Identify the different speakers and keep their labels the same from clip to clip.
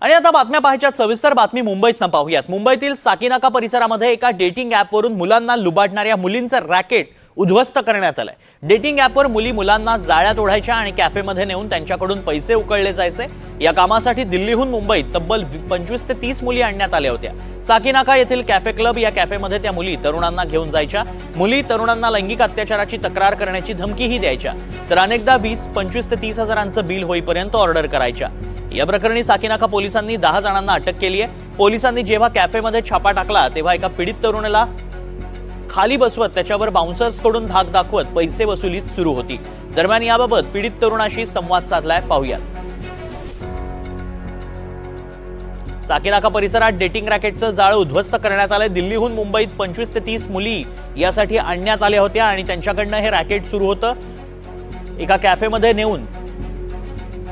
Speaker 1: आणि आता बातम्या पाहायच्या सविस्तर बातमी मुंबईतनं पाहूयात। मुंबईतील साकीनाका परिसरामध्ये एका डेटिंग ॲपवरून मुलांना लुबाडणाऱ्या मुलींचं रॅकेट उद्ध्वस्त करण्यात आलंय। डेटिंग ॲपवर मुलांना जाळ्यात ओढायच्या आणि कॅफेमध्ये नेऊन त्यांच्याकडून पैसे उकळले जायचे। या कामासाठी दिल्लीहून मुंबईत तब्बल 25 ते 30 मुली आणण्यात आल्या होत्या। साकीनाका येथील कॅफे क्लब या कॅफेमध्ये त्या मुली तरुणांना घेऊन जायच्या। मुली तरुणांना लैंगिक अत्याचाराची तक्रार करण्याची धमकीही द्यायच्या, तर अनेकदा 20, 25 ते 30 हजारांचं बिल होईपर्यंत ऑर्डर करायच्या। या प्रकरणी साकीनाका पोलिसांनी 10 जणांना अटक केली आहे। पोलिसांनी जेव्हा कॅफेमध्ये छापा टाकला तेव्हा एका पीडित तरुणाला खाली बसवत त्याच्यावर बाउन्सर्सकडून धाक दाखवत पैसे वसुली सुरू होती। दरम्यान याबाबत पीडित तरुणाशी संवाद साधलाय, पाहूया। साकीनाका परिसरात डेटिंग रॅकेटचं जाळं उद्ध्वस्त करण्यात आलंय। दिल्लीहून मुंबईत 25 ते 30 मुली यासाठी आणण्यात आल्या होत्या आणि त्यांच्याकडनं हे रॅकेट सुरू होतं। एका कॅफेमध्ये नेऊन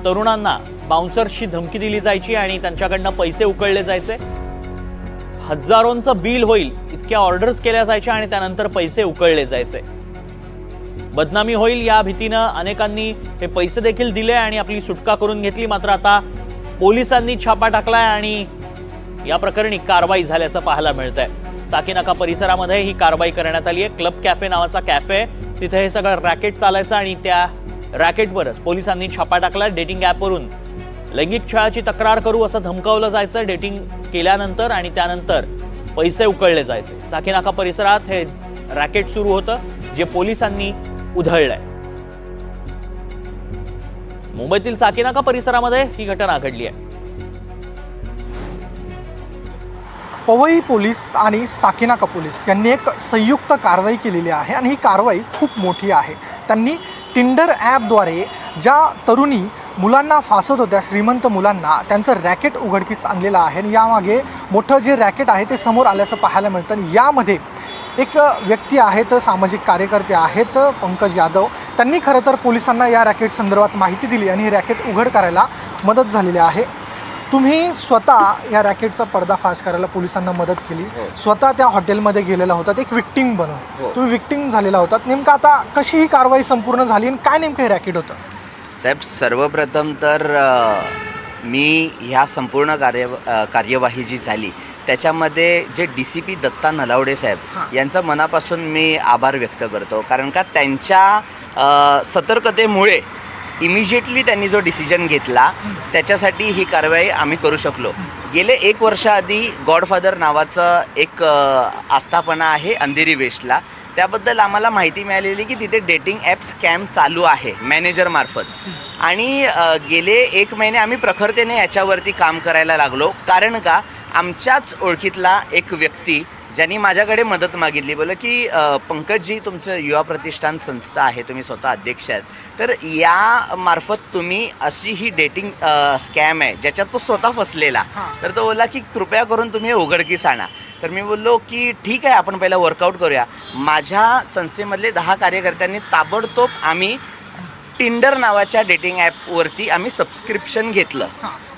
Speaker 1: तरुणांना बाउन्सर्सची धमकी दिली जायची आणि त्यांच्याकडनं पैसे उकळले जायचे। हजारोंचं बिल होईल इतक्या ऑर्डर्स केल्या जायच्या आणि त्यानंतर पैसे उकळले जायचे। बदनामी होईल या भीतीनं अनेकांनी हे पैसे देखील दिले आणि आपली सुटका करून घेतली। मात्र आता पोलिसांनी छापा टाकलाय आणि या प्रकरणी कारवाई झाल्याचं पाहायला मिळतंय। साकीनाका परिसरामध्ये ही कारवाई करण्यात आली आहे। क्लब कॅफे नावाचा कॅफे आहे, तिथे हे सगळं रॅकेट चालायचं आणि त्या रॅकेटवरच पोलिसांनी छापा टाकला। डेटिंग ॲपवरून लैंगिक छळाची तक्रार करू असं धमकावलं जायचं डेटिंग केल्यानंतर आणि त्यानंतर पैसे उकळले जायचे। साकीनाका परिसरात हे रॅकेट सुरू होतं जे पोलिसांनी उधळलंय। मुंबईतील साकीनाका परिसरामध्ये ही घटना घडली आहे।
Speaker 2: पवई पोलीस आणि साकीनाका पोलीस यांनी एक संयुक्त कारवाई केलेली आहे आणि ही कारवाई खूप मोठी आहे। त्यांनी टिंडर ॲपद्वारे ज्या तरुणी मुलांना फासत होत्या, श्रीमंत मुलांना, त्यांचं रॅकेट उघडकीस आणलेलं आहे आणि यामागे मोठं जे रॅकेट आहे ते समोर आल्याचं पाहायला मिळतं। आणि यामध्ये एक व्यक्ती आहेत, सामाजिक कार्यकर्ते आहेत, पंकज यादव, त्यांनी खरं तर पोलिसांना या रॅकेट संदर्भात माहिती दिली आणि ही रॅकेट उघड करायला मदत झालेली आहे। तुम्ही स्वतः या रॅकेटचा पर्दाफाश करायला पोलिसांना मदत केली, स्वतः त्या हॉटेलमध्ये गेलेला होता, एक विक्टिम बनून तुम्ही विक्टिम झालेला होता। नेमकं आता कशी ही कारवाई संपूर्ण झाली आणि काय नेमकं हे रॅकेट होतं?
Speaker 3: साहेब, सर्वप्रथम तर मी ह्या संपूर्ण कार्यवाही जी झाली त्याच्यामध्ये जे DCP दत्ता नलावडे साहेब यांचा मनापासून मी आभार व्यक्त करतो, कारण का त्यांच्या सतर्कतेमुळे इमिजिएटली त्यांनी जो डिसिजन घेतला त्याच्यासाठी ही कारवाई आम्ही करू शकलो। गेले 1 वर्षाआधी गॉडफादर नावाचं एक आस्थापना आहे अंधेरी वेस्टला, त्याबद्दल आम्हाला माहिती मिळालेली की तिथे डेटिंग ॲप स्कॅम चालू आहे मॅनेजरमार्फत। आणि गेले 1 महिने आम्ही प्रखरतेने याच्यावरती काम करायला लागलो, कारण का आमच्याच ओळखीतला एक व्यक्ती ज्यांनी माझ्याकडे मदत मागितली, बोललं की पंकजजी, तुमचं युवा प्रतिष्ठान संस्था आहे, तुम्ही स्वतः अध्यक्ष आहेत, तर या मार्फत तुम्ही अशी ही डेटिंग स्कॅम आहे ज्याच्यात तो स्वतः फसलेला, तर तो बोलला की कृपया करून तुम्ही उघडकीस आणा। तर मी बोललो की ठीक आहे, आपण पहिला वर्कआउट करूया। माझ्या संस्थेमधले 10 कार्यकर्त्यांनी ताबडतोब आम्ही टिंडर नावाच्या डेटिंग ॲपवरती आम्ही सबस्क्रिप्शन घेतलं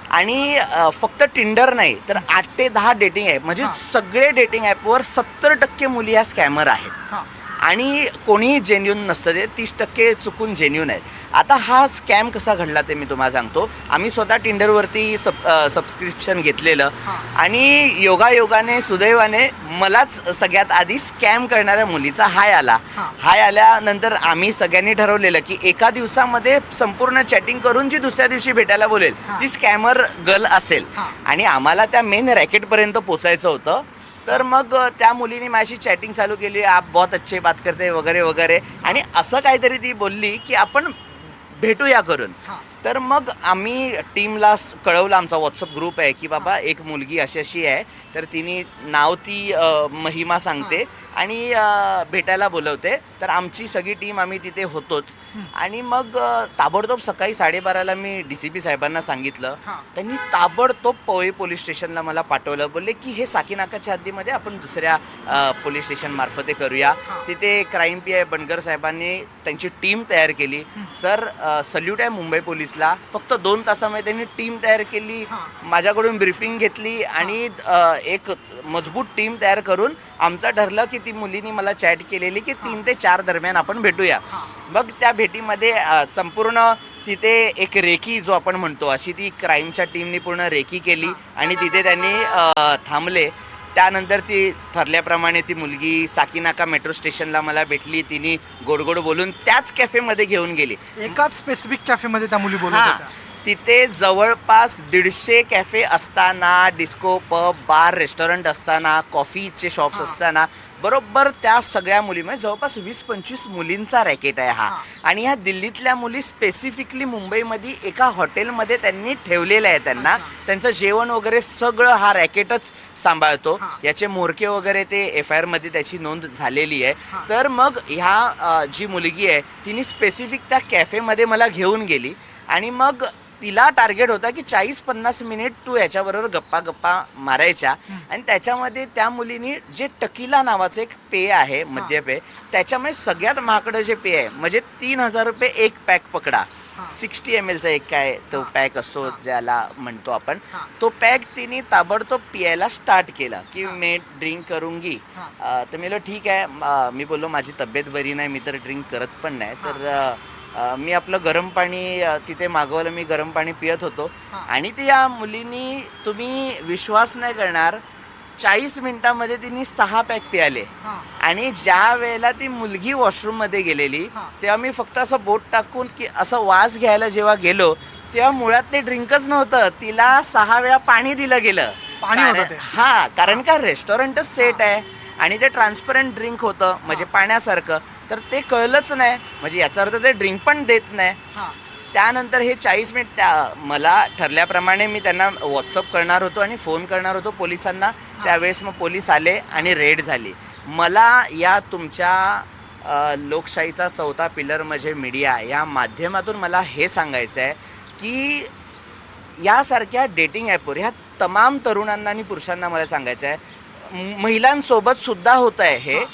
Speaker 3: आणि फक्त टिंडर नाही तर 8 ते 10 डेटिंग ॲप, म्हणजे सगळे डेटिंग ॲपवर 70% मुली ह्या स्कॅमर आहेत आणि कोणीही जेन्युन नसतं, ते 30% चुकून जेन्युन आहेत। आता हा स्कॅम कसा घडला ते मी तुम्हाला सांगतो। आम्ही स्वतः टिंडरवरती सबस्क्रिप्शन घेतलेलं आणि योगायोगाने सुदैवाने मलाच सगळ्यात आधी स्कॅम करणाऱ्या मुलीचा हाय आला। हाय आल्यानंतर आम्ही सगळ्यांनी ठरवलेलं की एका दिवसामध्ये संपूर्ण चॅटिंग करून जी दुसऱ्या दिवशी भेटायला बोलेल ती स्कॅमर गर्ल असेल आणि आम्हाला त्या मेन रॅकेटपर्यंत पोचायचं होतं। तर मग त्या मुलीने माझी चॅटिंग चालू केली, आप बहुत अच्छे बात करते वगैरे वगैरे, आणि असं काहीतरी ती बोलली की आपण भेटूया करून। तर मग आम्ही टीमला कळवलं, आमचा व्हॉट्सअप ग्रुप आहे, की बाबा एक मुलगी अशी अशी आहे, तर तिने नाव ती महिमा सांगते आणि भेटायला बोलवते। तर आमची सगळी टीम आम्ही तिथे होतोच आणि मग ताबडतोब सकाळी 12:30ला मी DCP साहेबांना सांगितलं। त्यांनी ताबडतोब पवई पोलीस स्टेशनला मला पाठवलं, बोलले की हे साकीनाकाच्या हद्दीमध्ये आपण दुसऱ्या पोलीस स्टेशन मार्फत करूया। तिथे क्राईम PI बनगर साहेबांनी त्यांची टीम तयार केली। सर, सल्यूट आहे मुंबई पोलीसला, फक्त 2 तासामध्ये त्यांनी टीम तयार केली, माझ्याकडून ब्रीफिंग घेतली आणि एक मजबूत टीम तयार करून आमचं ठरलं की ती मुलीनी मला चॅट केलेली की 3 ते 4 दरम्यान आपण भेटूया। मग त्या भेटीमध्ये संपूर्ण तिथे एक रेकी जो आपण म्हणतो अशी ती क्राईमच्या टीमनी पूर्ण रेकी केली आणि तिथे त्यांनी थांबले. त्यानंतर ती ठरल्याप्रमाणे ती मुलगी साकीनाका मेट्रो स्टेशनला मला भेटली. तिने गोड गोड बोलून त्याच कॅफेमध्ये घेऊन गेली.
Speaker 2: एकाच स्पेसिफिक कॅफेमध्ये त्या मुली बोलत
Speaker 3: हां,
Speaker 2: होत्या.
Speaker 3: तिथे जवळपास 150 कॅफे असताना, डिस्को, पब, बार, रेस्टॉरंट असताना, कॉफीचे शॉप्स असताना बरोबर त्या सगळ्या मुली म्हणजे जवळपास 20-25 मुलींचा रॅकेट आहे हा. आणि ह्या दिल्लीतल्या मुली स्पेसिफिकली मुंबईमध्ये एका हॉटेलमध्ये त्यांनी ठेवलेलं आहे. त्यांना त्यांचं जेवण वगैरे सगळं हा रॅकेटच सांभाळतो. याचे मोरके वगैरे ते FIR मध्ये त्याची नोंद झालेली आहे. तर मग ह्या जी मुलगी आहे तिने स्पेसिफिक त्या कॅफेमध्ये मला घेऊन गेली आणि मग तिला टार्गेट होता की 40-50 मिनिट तू याच्याबरोबर गप्पा मारायच्या. आणि त्याच्यामध्ये त्या मुलीनी जे टकीला नावाचं एक पेय आहे, मद्यपेय, त्याच्यामुळे सगळ्यात महागडं जे पेय आहे म्हणजे 3000 रुपये एक पॅक पकडा. 60 ml चा एक काय तो पॅक असतो ज्याला म्हणतो आपण, तो पॅक तिने ताबडतोब पियायला स्टार्ट केला की मी ड्रिंक करूंगी. तर मी ठीक आहे. मी बोललो माझी तब्येत बरी नाही, मी तर ड्रिंक करत पण नाही. तर मी आपलं गरम पाणी तिथे मागवलं. मी गरम पाणी पियत होतो आणि त्या मुलीनी, तुम्ही विश्वास नाही करणार, 40 मिनिटामध्ये तिने 6 पॅक पियाले. आणि ज्या वेळेला ती मुलगी वॉशरूममध्ये गेलेली तेव्हा मी फक्त असं बोट टाकून की असं वास घ्यायला जेव्हा गेलो तेव्हा मुळात ते ड्रिंकच नव्हतं. तिला 6 वेळा पाणी दिलं गेलं. कारण का रेस्टॉरंटच सेट आहे आणि ते ट्रान्सपरंट ड्रिंक होतं म्हणजे पाण्यासारखं. तर ते कळलंच नाही, म्हणजे याचा अर्थ ते ड्रिंक पण देत नाही. त्यानंतर हे 40 मिनिट मला ठरल्याप्रमाणे मी त्यांना व्हॉट्सअप करणार होतो आणि फोन करणार होतो पोलिसांना. त्यावेळेस मग पोलीस आले आणि रेड झाली. मला या तुमच्या लोकशाहीचा चौथा पिलर म्हणजे मीडिया या माध्यमातून मला हे सांगायचं आहे की यासारख्या डेटिंग ॲपवर ह्या तमाम तरुणांना आणि पुरुषांना मला सांगायचं आहे, महिलांसोबत सुद्धा होत आहे हे.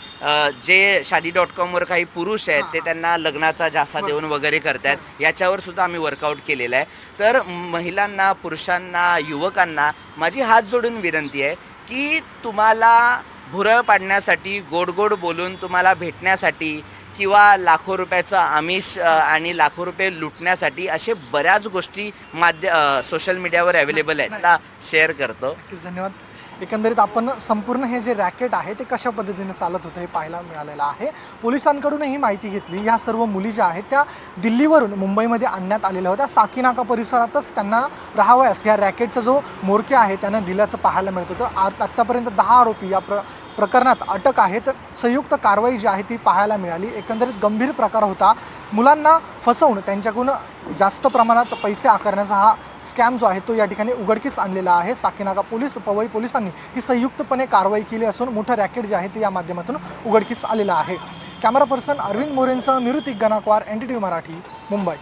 Speaker 3: जे शादी.com काही पुरुष आहेत ते त्यांना लग्नाचा झासा देऊन वगैरे करतात. याच्यावर सुद्धा आम्ही वर्कआउट केलेलं आहे. तर महिलांना, पुरुषांना, युवकांना माझी हात जोडून विनंती आहे की तुम्हाला भुरळ पाडण्यासाठी, गोड गोड बोलून तुम्हाला भेटण्यासाठी किंवा लाखो रुपयाचं आमिष आणि लाखो रुपये लुटण्यासाठी असे बऱ्याच गोष्टी सोशल मीडियावर अवेलेबल आहेत. त्या शेअर करतो.
Speaker 2: धन्यवाद. एकंदरीत आपण संपूर्ण हे जे रॅकेट आहे ते कशा पद्धतीने चालत होतं हे पाहायला मिळालेलं आहे. पोलिसांकडूनही माहिती घेतली. ह्या सर्व मुली ज्या आहेत त्या दिल्लीवरून मुंबईमध्ये आणण्यात आलेल्या होत्या. साकीनाका परिसरातच त्यांना राहावयास या रॅकेटचा जो मोरके आहे त्यांना दिल्याचं पाहायला मिळत होतं. आत्तापर्यंत 10 आरोपी या प्रकरणात अटक आहेत. संयुक्त कारवाई जी आहे ती पाहायला मिळाली. एकंदरीत गंभीर प्रकार होता. मुलांना फसवून त्यांच्याकडून जास्त प्रमाणात पैसे आकारण्याचा हा स्कॅम जो आहे तो या ठिकाणी उघडकीस आणलेला आहे. साकीनाका पोलीस, पवई पोलिसांनी ही संयुक्तपणे कारवाई केली असून मोठं रॅकेट जे आहे ते या माध्यमातून उघडकीस आलेलं आहे. कॅमेरा पर्सन अरविंद मोरेंसह निरुतिक गणाकवार, NDTV मराठी, मुंबई.